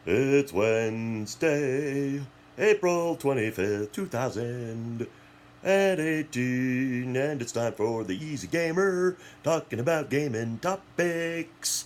It's Wednesday, April 25th, 2018, and it's time for the Eezeey Gamer, talking about gaming topics.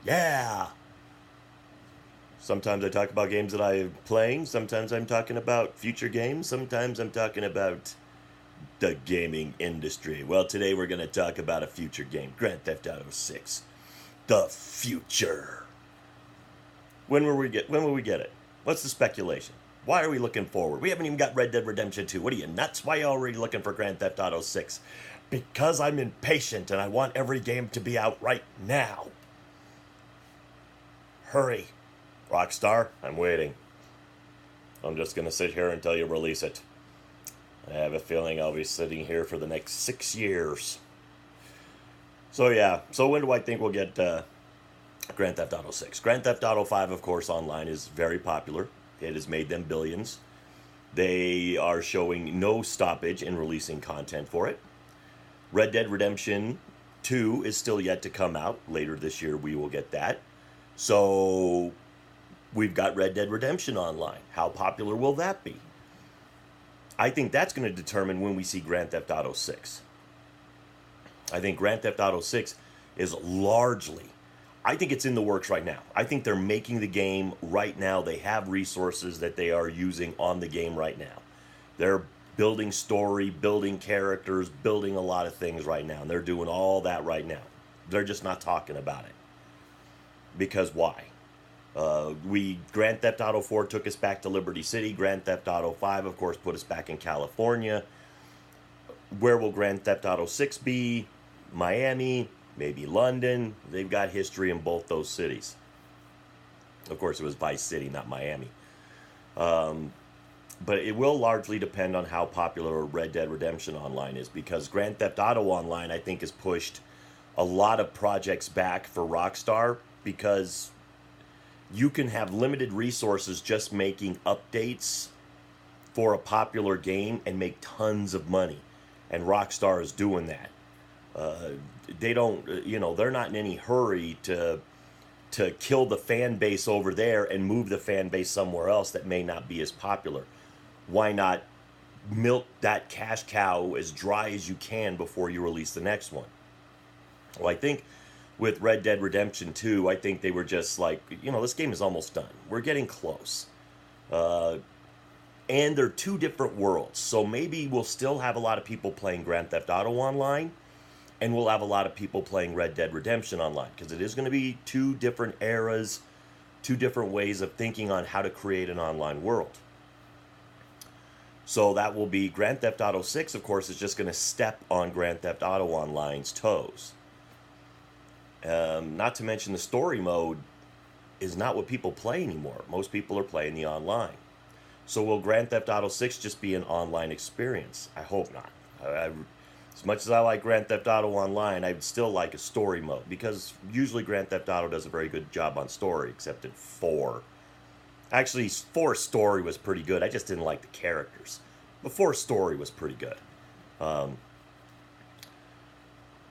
Yeah! Sometimes I talk about games that I'm playing, sometimes I'm talking about future games, sometimes I'm talking about the gaming industry. Well, today we're going to talk about a future game, Grand Theft Auto 6. The future. When will we get it? What's the speculation? Why are we looking forward? We haven't even got Red Dead Redemption 2. What are you, nuts? Why are you already looking for Grand Theft Auto 6? Because I'm impatient and I want every game to be out right now. Hurry. Rockstar, I'm waiting. I'm just going to sit here until you release it. I have a feeling I'll be sitting here for the next 6 years. So yeah, so when do I think we'll get Grand Theft Auto 6? Grand Theft Auto 5, of course, online is very popular. It has made them billions. They are showing no stoppage in releasing content for it. Red Dead Redemption 2 is still yet to come out. Later this year, we will get that. So we've got Red Dead Redemption online. How popular will that be? I think that's going to determine when we see Grand Theft Auto 6. I think Grand Theft Auto 6 is largely, I think it's in the works right now. I think they're making the game right now. They have resources that they are using on the game right now. They're building story, building characters, building a lot of things right now. And they're doing all that right now. They're just not talking about it. Because why? Grand Theft Auto 4 took us back to Liberty City. Grand Theft Auto 5, of course, put us back in California. Where will Grand Theft Auto 6 be? Miami, maybe London. They've got history in both those cities. Of course, it was Vice City, not Miami. But it will largely depend on how popular Red Dead Redemption Online is, because Grand Theft Auto Online, I think, has pushed a lot of projects back for Rockstar, because you can have limited resources just making updates for a popular game and make tons of money. And Rockstar is doing that. They don't, they're not in any hurry to kill the fan base over there and move the fan base somewhere else that may not be as popular. Why not milk that cash cow as dry as you can before you release the next one? Well, I think with Red Dead Redemption 2, I think they were just like, this game is almost done. We're getting close. And they're two different worlds. So maybe we'll still have a lot of people playing Grand Theft Auto Online, and we'll have a lot of people playing Red Dead Redemption Online, because it is going to be two different eras, two different ways of thinking on how to create an online world. So that will be Grand Theft Auto 6, of course, is just going to step on Grand Theft Auto Online's toes. Not to mention the story mode is not what people play anymore. Most people are playing the online. So will Grand Theft Auto 6 just be an online experience? I hope not. As much as I like Grand Theft Auto Online, I would still like a story mode, because usually Grand Theft Auto does a very good job on story, except in 4. Actually, 4 story was pretty good. I just didn't like the characters. But 4 story was pretty good.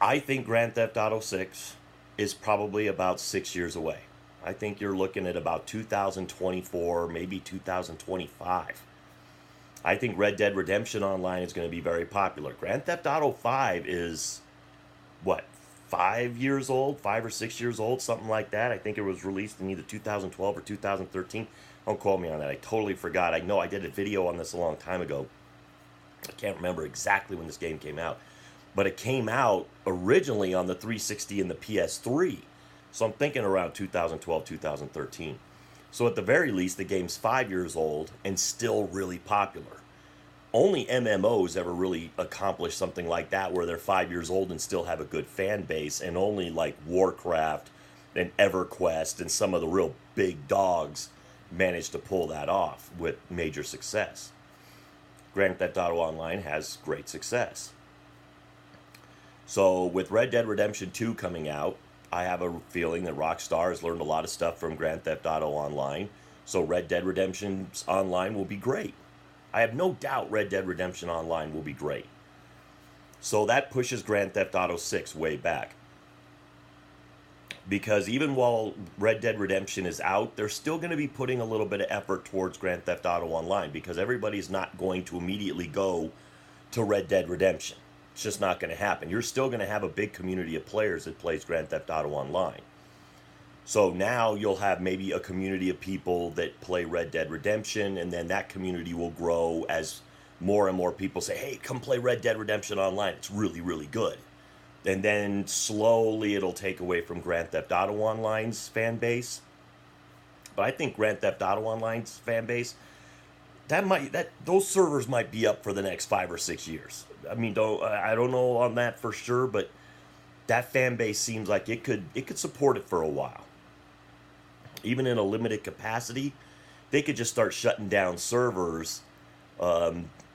I think Grand Theft Auto 6 is probably about 6 years away. I think you're looking at about 2024, maybe 2025. I think Red Dead Redemption Online is going to be very popular. Grand Theft Auto 5 is, 5 years old? 5 or 6 years old? Something like that. I think it was released in either 2012 or 2013. Don't quote me on that. I totally forgot. I know I did a video on this a long time ago. I can't remember exactly when this game came out. But it came out originally on the 360 and the PS3. So I'm thinking around 2012, 2013. So at the very least, the game's 5 years old and still really popular. Only MMOs ever really accomplished something like that, where they're 5 years old and still have a good fan base, and only like Warcraft and EverQuest and some of the real big dogs managed to pull that off with major success. Grand Theft Auto Online has great success. So with Red Dead Redemption 2 coming out, I have a feeling that Rockstar has learned a lot of stuff from Grand Theft Auto Online. So Red Dead Redemption Online will be great. I have no doubt Red Dead Redemption Online will be great. So that pushes Grand Theft Auto 6 way back. because even while Red Dead Redemption is out, they're still going to be putting a little bit of effort towards Grand Theft Auto Online, because everybody's not going to immediately go to Red Dead Redemption. It's just not going to happen. You're still going to have a big community of players that plays Grand Theft Auto Online. So now you'll have maybe a community of people that play Red Dead Redemption, and then that community will grow as more and more people say, hey, come play Red Dead Redemption Online. It's really, really good. And then slowly it'll take away from Grand Theft Auto Online's fan base. But I think Grand Theft Auto Online's fan base, those servers might be up for the next 5 or 6 years. I mean, I don't know on that for sure, but that fan base seems like it could support it for a while. Even in a limited capacity, they could just start shutting down servers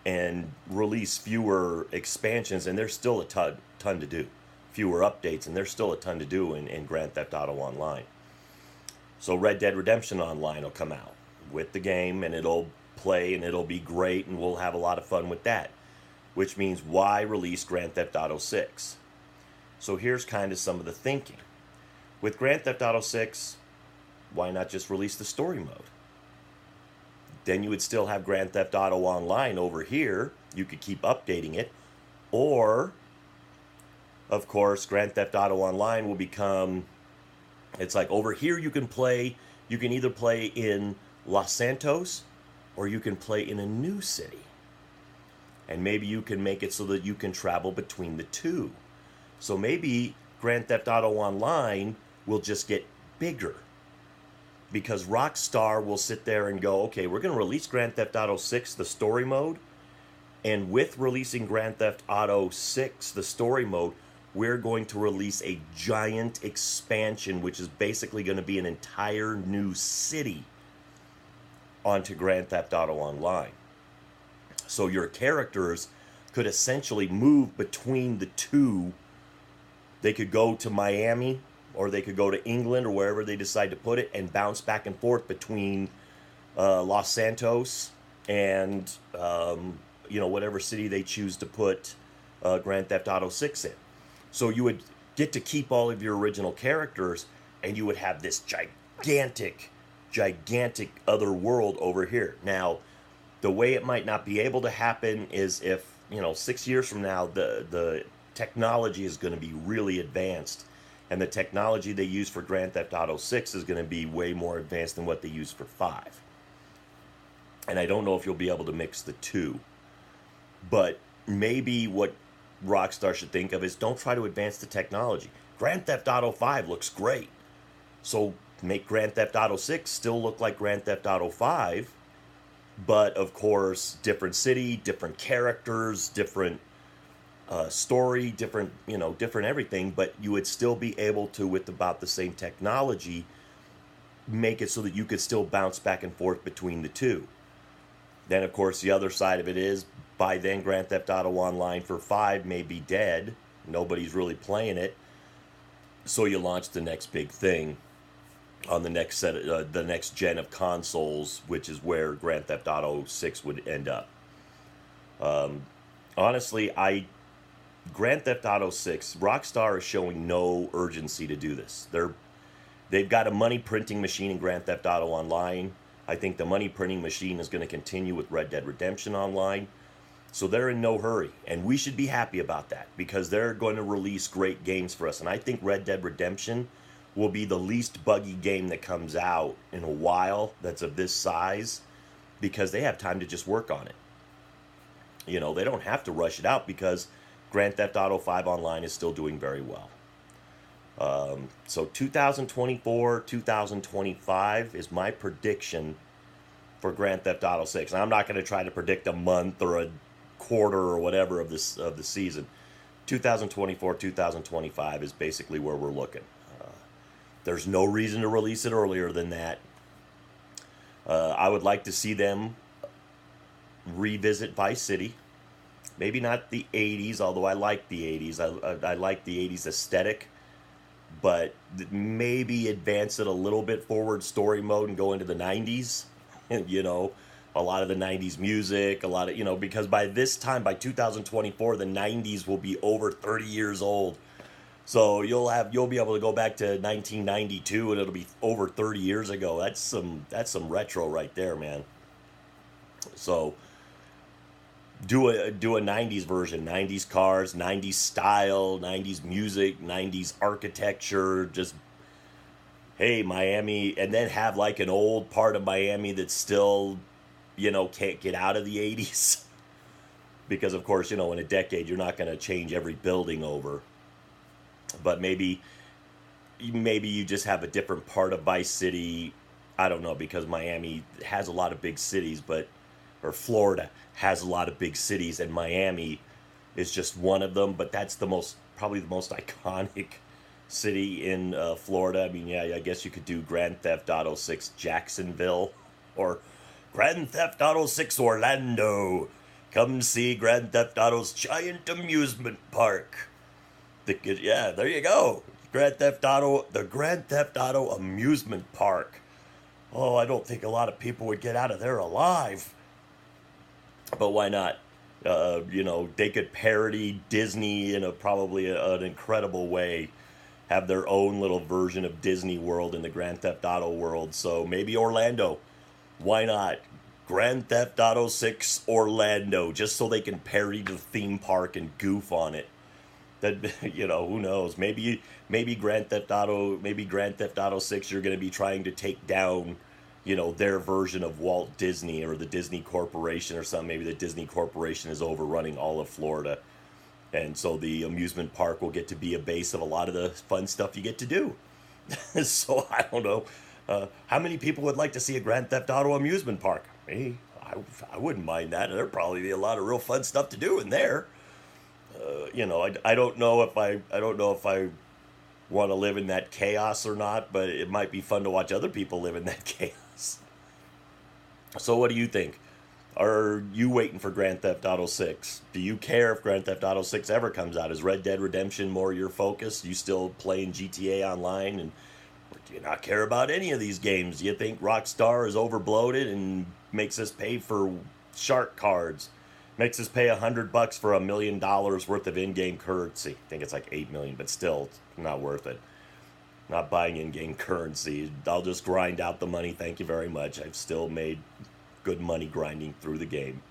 and release fewer expansions, and there's still a ton to do. Fewer updates, and there's still a ton to do in Grand Theft Auto Online. So Red Dead Redemption Online will come out with the game, and it'll play, and it'll be great, and we'll have a lot of fun with that. Which means, why release Grand Theft Auto 6? So here's kind of some of the thinking. With Grand Theft Auto 6, why not just release the story mode? Then you would still have Grand Theft Auto Online over here. You could keep updating it. Or, of course, Grand Theft Auto Online will become... It's like over here you can either play in Los Santos, or you can play in a new city. And maybe you can make it so that you can travel between the two. So maybe Grand Theft Auto Online will just get bigger, because Rockstar will sit there and go, okay, we're going to release Grand Theft Auto 6, the story mode, and with releasing Grand Theft Auto 6, the story mode, we're going to release a giant expansion, which is basically going to be an entire new city onto Grand Theft Auto Online. So your characters could essentially move between the two. They could go to Miami, or they could go to England, or wherever they decide to put it, and bounce back and forth between Los Santos and whatever city they choose to put Grand Theft Auto 6 in. So you would get to keep all of your original characters, and you would have this gigantic other world over here. Now, the way it might not be able to happen is if 6 years from now the technology is going to be really advanced, and the technology they use for Grand Theft Auto 6 is going to be way more advanced than what they use for 5. And I don't know if you'll be able to mix the two. But maybe what Rockstar should think of is, don't try to advance the technology. Grand Theft Auto 5 looks great. So make Grand Theft Auto 6 still look like Grand Theft Auto 5. But, of course, different city, different characters, different story, different everything, but you would still be able to, with about the same technology, make it so that you could still bounce back and forth between the two. Then, of course, the other side of it is, by then Grand Theft Auto Online for 5 may be dead. Nobody's really playing it. So you launch the next big thing on the next the next gen of consoles, which is where Grand Theft Auto 6 would end up. Honestly, Grand Theft Auto 6, Rockstar is showing no urgency to do this. They've got a money printing machine in Grand Theft Auto Online. I think the money printing machine is going to continue with Red Dead Redemption Online. So they're in no hurry, and we should be happy about that, because they're going to release great games for us. And I think Red Dead Redemption will be the least buggy game that comes out in a while that's of this size, because they have time to just work on it. They don't have to rush it out, because Grand Theft Auto 5 Online is still doing very well. So 2024, 2025 is my prediction for Grand Theft Auto 6. And I'm not going to try to predict a month or a quarter or whatever of the season. 2024, 2025 is basically where we're looking. There's no reason to release it earlier than that. I would like to see them revisit Vice City. Maybe not the 80s, although I like the 80s. I like the 80s aesthetic. But maybe advance it a little bit forward story mode and go into the 90s. A lot of the 90s music, because by this time, by 2024, the 90s will be over 30 years old. So you'll be able to go back to 1992 and it'll be over 30 years ago. That's some retro right there, man. So do a 90s version, 90s cars, 90s style, 90s music, 90s architecture, just hey, Miami, and then have like an old part of Miami that's still, can't get out of the 80s. Because, of course, in a decade, you're not going to change every building over. But maybe you just have a different part of Vice City. I don't know, because Miami has a lot of big cities, or Florida has a lot of big cities, and Miami is just one of them. But that's probably the most iconic city in Florida. I mean, yeah, I guess you could do Grand Theft Auto 6 Jacksonville or Grand Theft Auto 6 Orlando. Come see Grand Theft Auto's giant amusement park. Yeah, there you go. The Grand Theft Auto amusement park. Oh, I don't think a lot of people would get out of there alive. But why not? They could parody Disney in probably an incredible way, have their own little version of Disney World in the Grand Theft Auto world. So maybe Orlando. Why not? Grand Theft Auto 6 Orlando, just so they can parody the theme park and goof on it. That who knows? Maybe Grand Theft Auto 6 you're going to be trying to take down, their version of Walt Disney or the Disney Corporation or something. Maybe the Disney Corporation is overrunning all of Florida. And so the amusement park will get to be a base of a lot of the fun stuff you get to do. So I don't know. How many people would like to see a Grand Theft Auto amusement park? Me, I wouldn't mind that. There'd probably be a lot of real fun stuff to do in there. I don't know if I want to live in that chaos or not, but it might be fun to watch other people live in that chaos. So what do you think? Are you waiting for Grand Theft Auto 6? Do you care if Grand Theft Auto 6 ever comes out? Is Red Dead Redemption more your focus? You still playing GTA Online? And do you not care about any of these games? Do you think Rockstar is overbloated and makes us pay for shark cards? Makes us pay $100 for $1 million worth of in-game currency. I think it's like 8 million, but still, it's not worth it. Not buying in-game currency. I'll just grind out the money. Thank you very much. I've still made good money grinding through the game.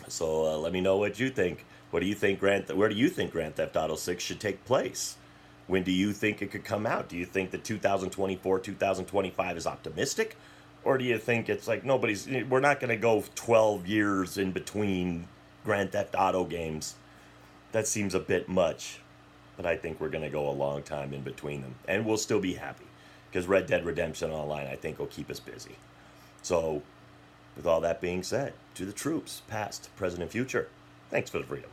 So let me know what you think. Where do you think Grand Theft Auto 6 should take place? When do you think it could come out? Do you think that 2024, 2025 is optimistic? Or do you think it's like we're not going to go 12 years in between Grand Theft Auto games? That seems a bit much. But I think we're going to go a long time in between them. And we'll still be happy. Because Red Dead Redemption Online, I think, will keep us busy. So, with all that being said, to the troops, past, present, and future, thanks for the freedom.